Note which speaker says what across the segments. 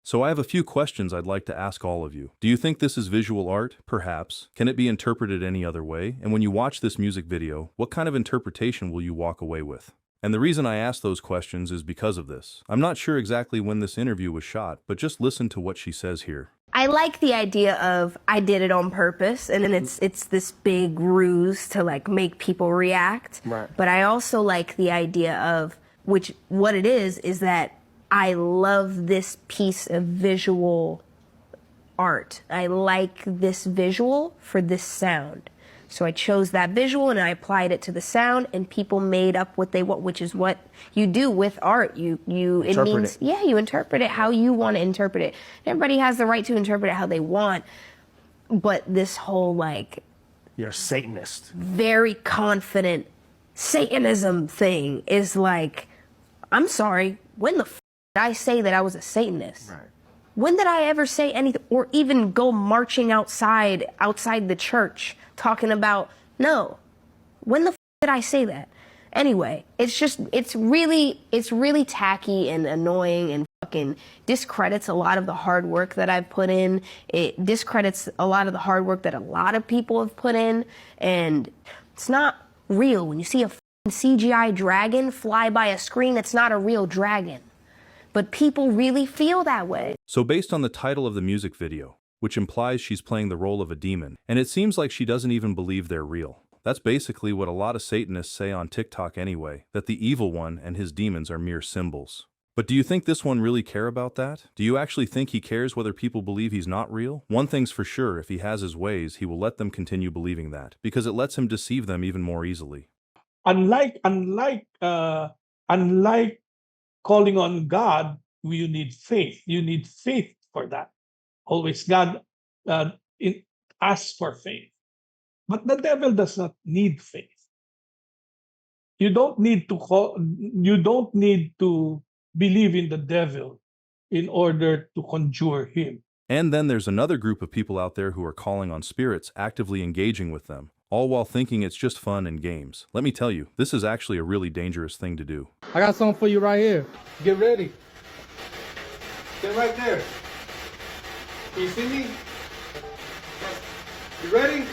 Speaker 1: So I have a few questions I'd like to ask all of you. Do you think this is visual art? Perhaps. Can it be interpreted any other way? And when you watch this music video, what kind of interpretation will you walk away with? And the reason I ask those questions is because of this. I'm not sure exactly when this interview was shot, but just listen to what she says here.
Speaker 2: I like the idea of I did it on purpose, and then it's this big ruse to like make people react.
Speaker 3: Right.
Speaker 2: But I also like the idea of what it is that I love this piece of visual art. I like this visual for this sound. So I chose that visual and I applied it to the sound, and people made up what they want, which is what you do with art. You interpret it how you want to interpret it. Everybody has the right to interpret it how they want, but this whole like
Speaker 3: you're a Satanist,
Speaker 2: very confident Satanism thing is like, I'm sorry, when the f did I say that I was a Satanist?
Speaker 3: right?
Speaker 2: When did I ever say anything, or even go marching outside the church talking about, no, when the f did I say that? Anyway, it's really tacky and annoying and fucking discredits a lot of the hard work that I've put in. It discredits a lot of the hard work that a lot of people have put in, and it's not real. When you see a CGI dragon fly by a screen, it's not a real dragon. But people really feel that way.
Speaker 1: So based on the title of the music video, which implies she's playing the role of a demon, and it seems like she doesn't even believe they're real. That's basically what a lot of Satanists say on TikTok anyway, that the evil one and his demons are mere symbols. But do you think this one really care about that? Do you actually think he cares whether people believe he's not real? One thing's for sure, if he has his ways, he will let them continue believing that, because it lets him deceive them even more easily.
Speaker 4: Unlike calling on God, you need faith. You need faith for that. Always God asks for faith. But the devil does not need faith. You don't need to believe in the devil in order to conjure him.
Speaker 1: And then there's another group of people out there who are calling on spirits, actively engaging with them, all while thinking it's just fun and games. Let me tell you, this is actually a really dangerous thing to do.
Speaker 5: I got something for you right here. Get ready. Get right there. Can you see me? You ready?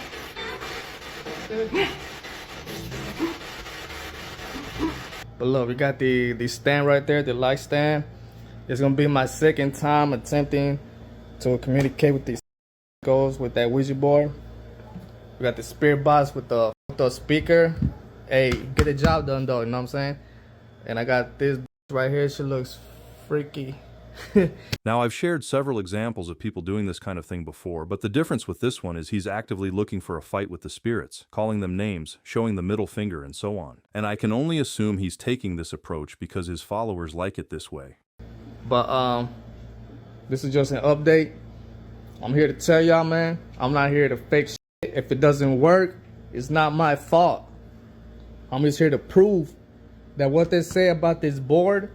Speaker 5: But look, we got the stand right there, the light stand. It's gonna be my second time attempting to communicate with these goals with that Ouija board. We got the spirit box with the speaker. Hey, get the job done though, you know what I'm saying? And I got this right here. She looks freaky.
Speaker 1: Now, I've shared several examples of people doing this kind of thing before, but the difference with this one is he's actively looking for a fight with the spirits, calling them names, showing the middle finger, and so on. And I can only assume he's taking this approach because his followers like it this way.
Speaker 5: But this is just an update. I'm here to tell y'all, man, I'm not here to fake shit. If it doesn't work, it's not my fault. I'm just here to prove that what they say about this board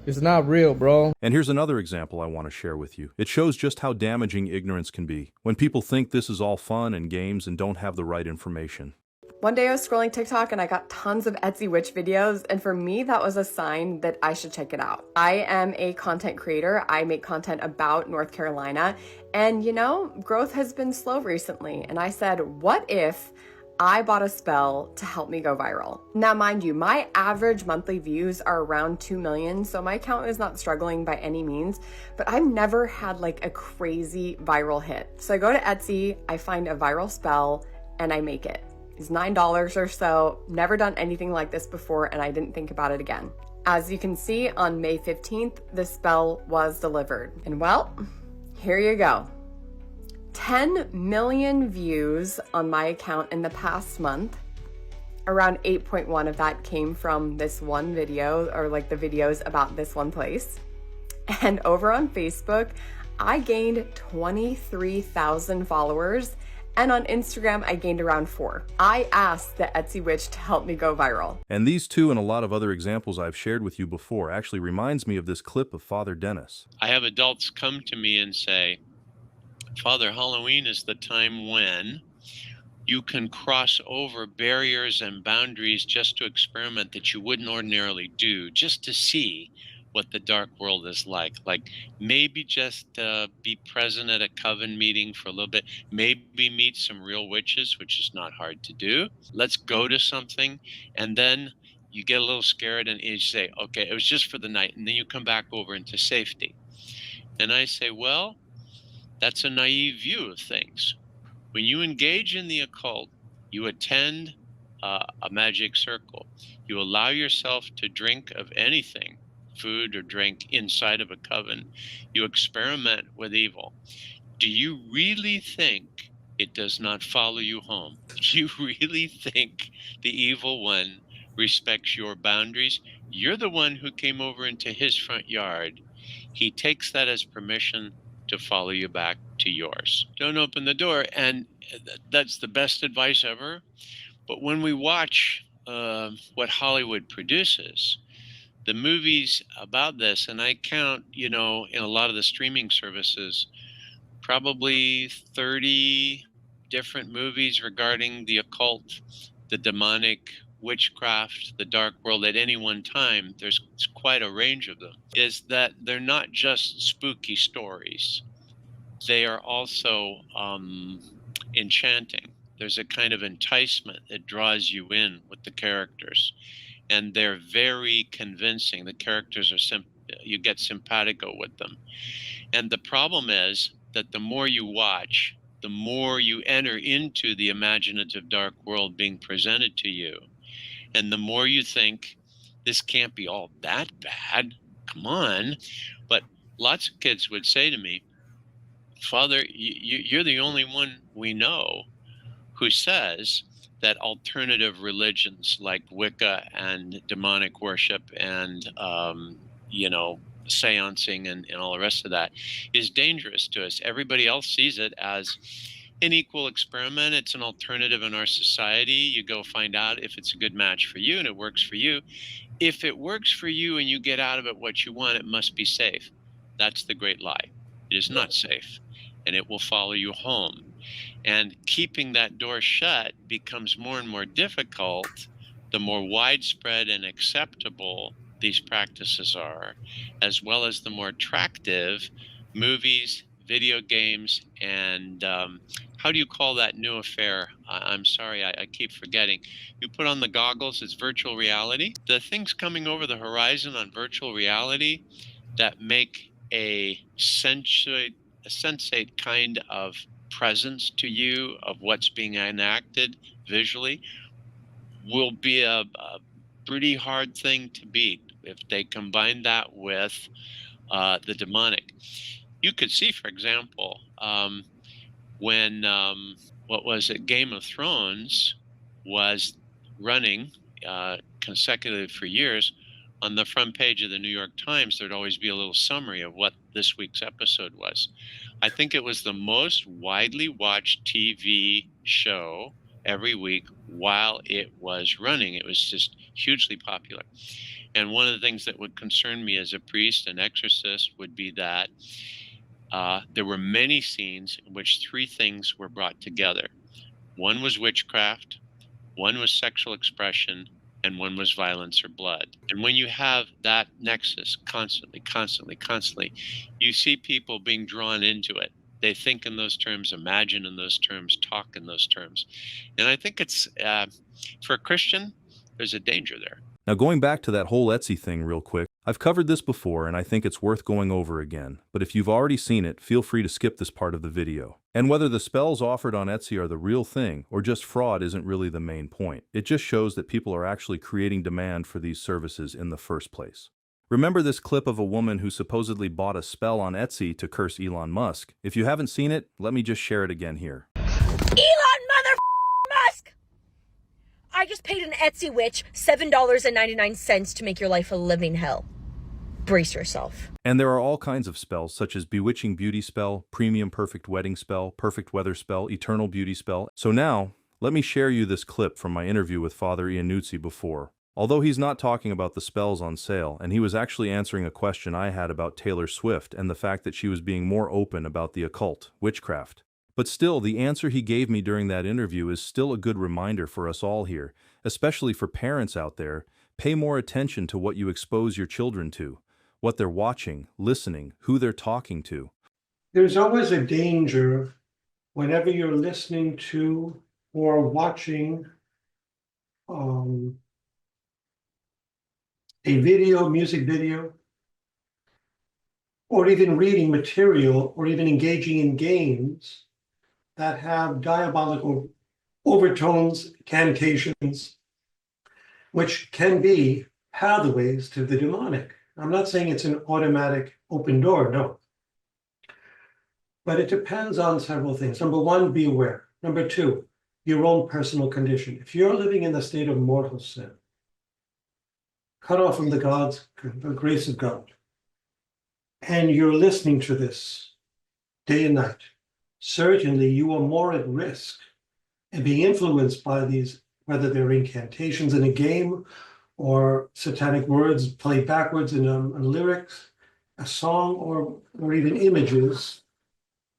Speaker 5: is not real, bro.
Speaker 1: And here's another example I want to share with you. It shows just how damaging ignorance can be, when people think this is all fun and games and don't have the right information.
Speaker 6: One day I was scrolling TikTok and I got tons of Etsy witch videos, and for me that was a sign that I should check it out. I am a content creator. I make content about North Carolina, and you know, growth has been slow recently, and I said, what if I bought a spell to help me go viral? Now, mind you, my average monthly views are around 2 million, so my account is not struggling by any means, but I've never had like a crazy viral hit. So I go to Etsy, I find a viral spell, and I make it. It's $9 or so. Never done anything like this before, and I didn't think about it again. As you can see, on May 15th, the spell was delivered. And well, here you go. 10 million views on my account in the past month. Around 8.1 of that came from this one video, or like the videos about this one place. And over on Facebook, I gained 23,000 followers, and on Instagram, I gained around 4. I asked the Etsy witch to help me go viral.
Speaker 1: And these two and a lot of other examples I've shared with you before actually reminds me of this clip of Father Dennis.
Speaker 7: I have adults come to me and say, Father, Halloween is the time when you can cross over barriers and boundaries just to experiment that you wouldn't ordinarily do, just to see what the dark world is like. Like maybe just be present at a coven meeting for a little bit, maybe meet some real witches, which is not hard to do. Let's go to something. And then you get a little scared and you say, okay, it was just for the night. And then you come back over into safety. And I say, well, that's a naive view of things. When you engage in the occult, you attend a magic circle. You allow yourself to drink of anything, food or drink, inside of a coven. You experiment with evil. Do you really think it does not follow you home? Do you really think the evil one respects your boundaries? You're the one who came over into his front yard. He takes that as permission to follow you back to yours. Don't open the door. And that's the best advice ever. But when we watch what Hollywood produces, the movies about this, and I count, in a lot of the streaming services, probably 30 different movies regarding the occult, the demonic, witchcraft, the dark world at any one time. There's quite a range of them. Is that they're not just spooky stories. They are also enchanting. There's a kind of enticement that draws you in with the characters. And they're very convincing. The characters are you get simpatico with them. And the problem is that the more you watch, the more you enter into the imaginative dark world being presented to you. And the more you think, this can't be all that bad. Come on. But lots of kids would say to me, Father, you're the only one we know who says that alternative religions like Wicca and demonic worship and, seancing and all the rest of that is dangerous to us. Everybody else sees it as an equal experiment. It's an alternative in our society. You go find out if it's a good match for you and it works for you. If it works for you and you get out of it what you want, it must be safe. That's the great lie. It is not safe, and it will follow you home. And keeping that door shut becomes more and more difficult the more widespread and acceptable these practices are, as well as the more attractive movies, video games, and how do you call that new affair? I'm sorry, I keep forgetting. You put on the goggles, it's virtual reality. The things coming over the horizon on virtual reality that make a sensate kind of presence to you of what's being enacted visually will be a pretty hard thing to beat if they combine that with the demonic. You could see, for example, when Game of Thrones was running consecutively for years, on the front page of the New York Times, there'd always be a little summary of what this week's episode was. I think it was the most widely watched TV show every week while it was running. It was just hugely popular. And one of the things that would concern me as a priest and exorcist would be that there were many scenes in which three things were brought together. One was witchcraft, one was sexual expression, and one was violence or blood. And when you have that nexus constantly, you see people being drawn into it. They think in those terms, imagine in those terms, talk in those terms. And I think it's, for a Christian, there's a danger there.
Speaker 1: Now, going back to that whole Etsy thing real quick, I've covered this before and I think it's worth going over again, but if you've already seen it, feel free to skip this part of the video. And whether the spells offered on Etsy are the real thing or just fraud isn't really the main point. It just shows that people are actually creating demand for these services in the first place. Remember this clip of a woman who supposedly bought a spell on Etsy to curse Elon Musk? If you haven't seen it, let me just share it again here.
Speaker 8: Elon Musk! I just paid an Etsy witch $7.99 to make your life a living hell. Brace yourself.
Speaker 1: And there are all kinds of spells, such as Bewitching Beauty Spell, Premium Perfect Wedding Spell, Perfect Weather Spell, Eternal Beauty Spell. So now, let me share you this clip from my interview with Father Iannuzzi before. Although he's not talking about the spells on sale, and he was actually answering a question I had about Taylor Swift and the fact that she was being more open about the occult, witchcraft. But still, the answer he gave me during that interview is still a good reminder for us all here, especially for parents out there. Pay more attention to what you expose your children to. what they're watching, listening, who they're talking to.
Speaker 9: There's always a danger whenever you're listening to or watching a video, music video, or even reading material, or even engaging in games that have diabolical overtones, cantations, which can be pathways to the demonic. I'm not saying it's an automatic open door, no. But it depends on several things. Number one, be aware. Number two, your own personal condition. If you're living in the state of mortal sin, cut off from the grace of God, and you're listening to this day and night, certainly you are more at risk and being influenced by these, whether they're incantations in a game or satanic words played backwards in a lyrics, a song, or even images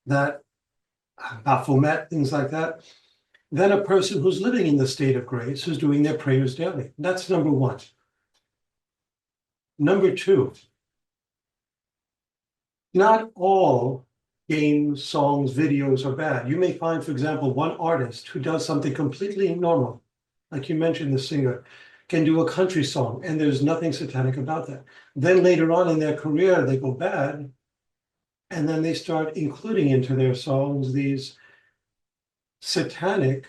Speaker 9: that Baphomet, things like that, than a person who's living in the state of grace, who's doing their prayers daily. That's number one. Number two, not all games, songs, videos are bad. You may find, for example, one artist who does something completely normal, like you mentioned, the singer can do a country song, and there's nothing satanic about that. Then later on in their career, they go bad, and then they start including into their songs these satanic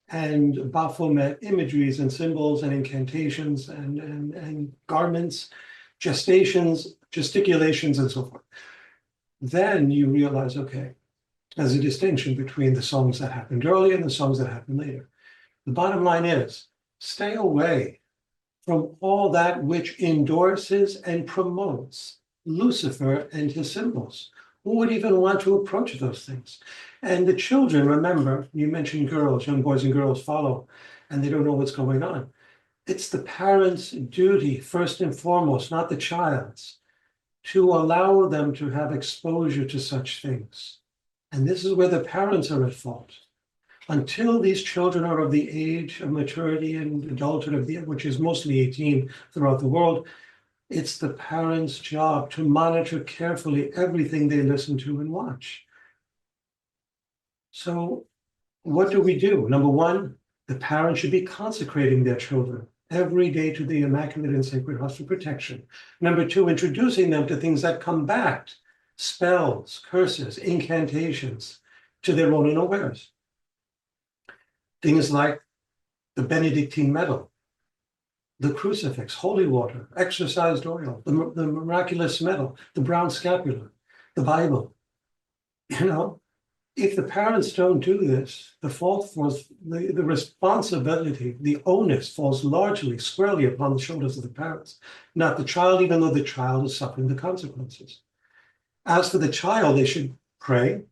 Speaker 9: and Baphomet imageries and symbols and incantations and garments, gesticulations, and so forth. Then you realize, okay, there's a distinction between the songs that happened earlier and the songs that happened later. The bottom line is, stay away from all that which endorses and promotes Lucifer and his symbols. Who would even want to approach those things? And the children, remember, you mentioned girls, young boys and girls follow, and they don't know what's going on. It's the parents' duty, first and foremost, not the child's, to allow them to have exposure to such things. And this is where the parents are at fault. Until these children are of the age of maturity and adulthood, which is mostly 18 throughout the world, it's the parents' job to monitor carefully everything they listen to and watch. So what do we do? Number one, the parents should be consecrating their children every day to the Immaculate and Sacred Heart of Protection. Number two, introducing them to things that combat spells, curses, incantations to their own unawares. Things like the Benedictine medal, the crucifix, holy water, exorcised oil, the miraculous medal, the brown scapular, the Bible. You know, if the parents don't do this, the fault falls, the responsibility, the onus falls largely, squarely upon the shoulders of the parents, not the child, even though the child is suffering the consequences. As for the child, they should pray.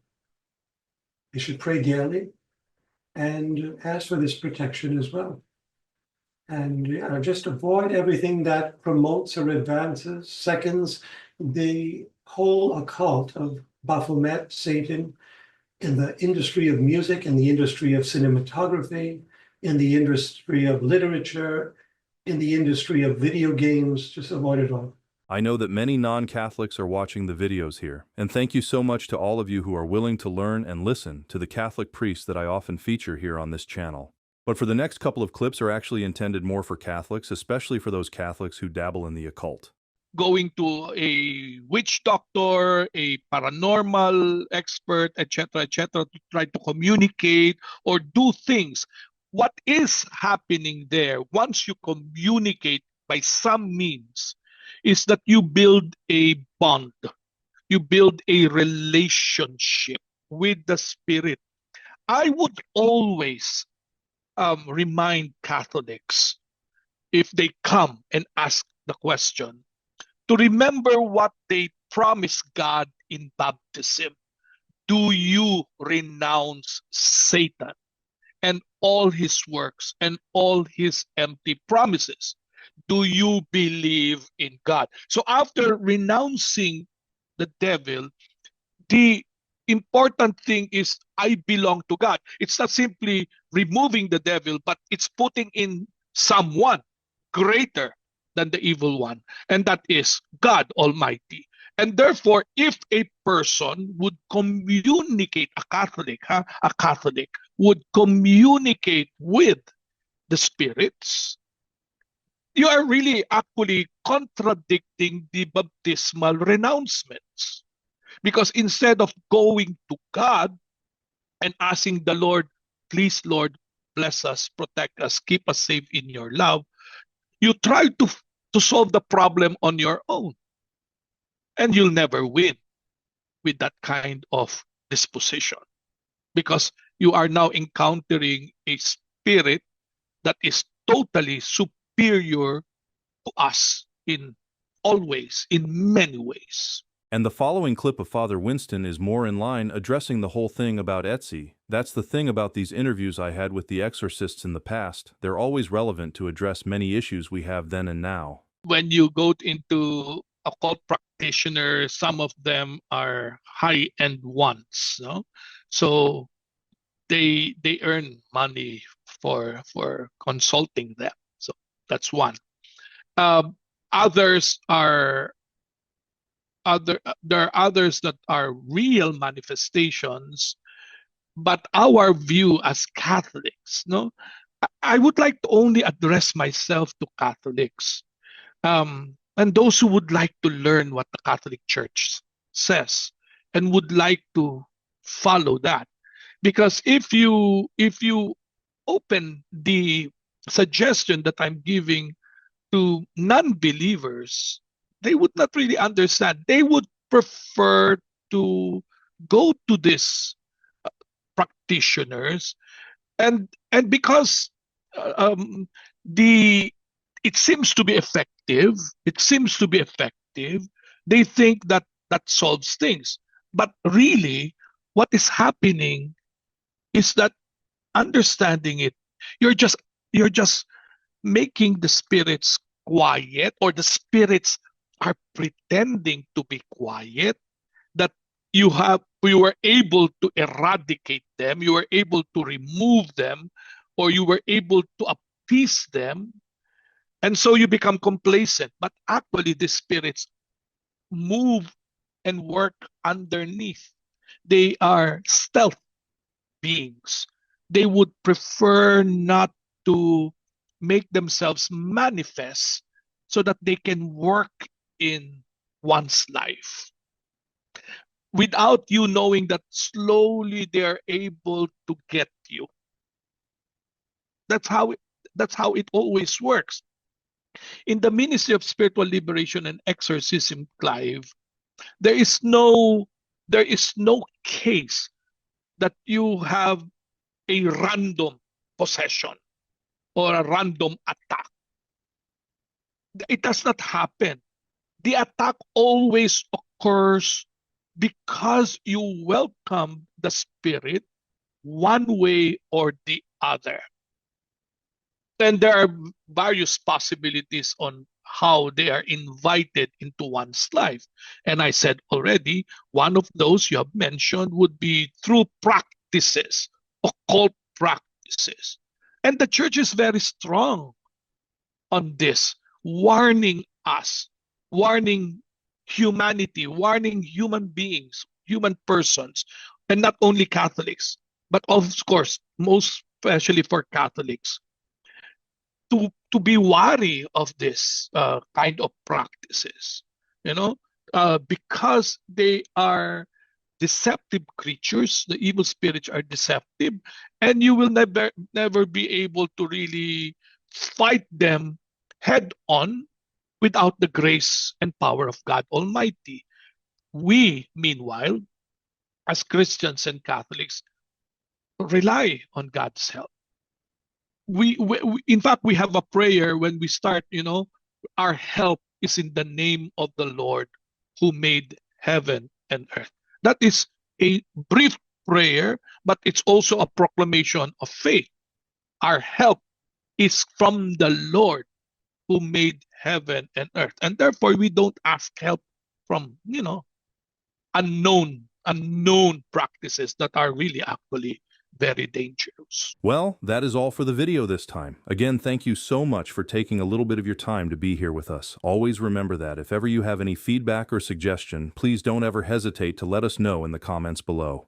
Speaker 9: They should pray daily and ask for this protection as well. And just avoid everything that promotes or advances, seconds the whole occult of Baphomet, Satan, in the industry of music, in the industry of cinematography, in the industry of literature, in the industry of video games. Just avoid it all.
Speaker 1: I know that many non-Catholics are watching the videos here, and thank you so much to all of you who are willing to learn and listen to the Catholic priests that I often feature here on this channel. But for the next couple of clips are actually intended more for Catholics, especially for those Catholics who dabble in the occult.
Speaker 10: Going to a witch doctor, a paranormal expert, etc., to try to communicate or do things. What is happening there once you communicate by some means is that you build a bond. You build a relationship with the spirit. I would always remind Catholics, if they come and ask the question, to remember what they promised God in baptism. Do you renounce Satan and all his works and all his empty promises? Do you believe in God? So after renouncing the devil, the important thing is I belong to God. It's not simply removing the devil, but it's putting in someone greater than the evil one, and that is God Almighty. And therefore, if a person would communicate, a Catholic would communicate with the spirits, you are really actually contradicting the baptismal renouncements. Because instead of going to God and asking the Lord, please, Lord, bless us, protect us, keep us safe in your love, you try to solve the problem on your own. And you'll never win with that kind of disposition, because you are now encountering a spirit that is totally superior to us in all ways, in many ways.
Speaker 1: And the following clip of Father Winston is more in line, addressing the whole thing about Etsy. That's the thing about these interviews I had with the exorcists in the past. They're always relevant to address many issues we have then and now.
Speaker 10: When you go into occult practitioners, some of them are high-end ones, no? So they earn money for consulting them. So that's one. Others are there are others that are real manifestations, but our view as Catholics, no, I would like to only address myself to Catholics, and those who would like to learn what the Catholic Church says and would like to follow that. Because if you open the suggestion that I'm giving to non-believers, they would not really understand. They would prefer to go to these practitioners, and because it seems to be effective. It seems to be effective. They think that solves things, but really, what is happening is that understanding it, you're just making the spirits quiet, or the spirits are pretending to be quiet, that you were able to eradicate them, you were able to remove them, or you were able to appease them, and so you become complacent. But actually, the spirits move and work underneath. They are stealth beings. They would prefer not to make themselves manifest so that they can work in one's life without you knowing that slowly they are able to get you. That's how it always works. In the Ministry of Spiritual Liberation and Exorcism, Clive, there is no case that you have a random possession or a random attack. It does not happen. The attack always occurs because you welcome the spirit one way or the other. And there are various possibilities on how they are invited into one's life. And I said already, one of those you have mentioned would be through practices, occult practices. And the church is very strong on this, warning us, warning humanity, warning human beings, human persons, and not only Catholics, but of course, most especially for Catholics, to be wary of this kind of practices, because they are deceptive creatures. The evil spirits are deceptive, and you will never be able to really fight them head on without the grace and power of God Almighty. We, meanwhile, as Christians and Catholics, rely on God's help. We in fact, we have a prayer when we start, our help is in the name of the Lord who made heaven and earth. That is a brief prayer, but it's also a proclamation of faith. Our help is from the Lord who made heaven and earth. And therefore, we don't ask help from, unknown practices that are really actually very dangerous.
Speaker 1: Well, that is all for the video this time. Again, thank you so much for taking a little bit of your time to be here with us. Always remember that if ever you have any feedback or suggestion, please don't ever hesitate to let us know in the comments below.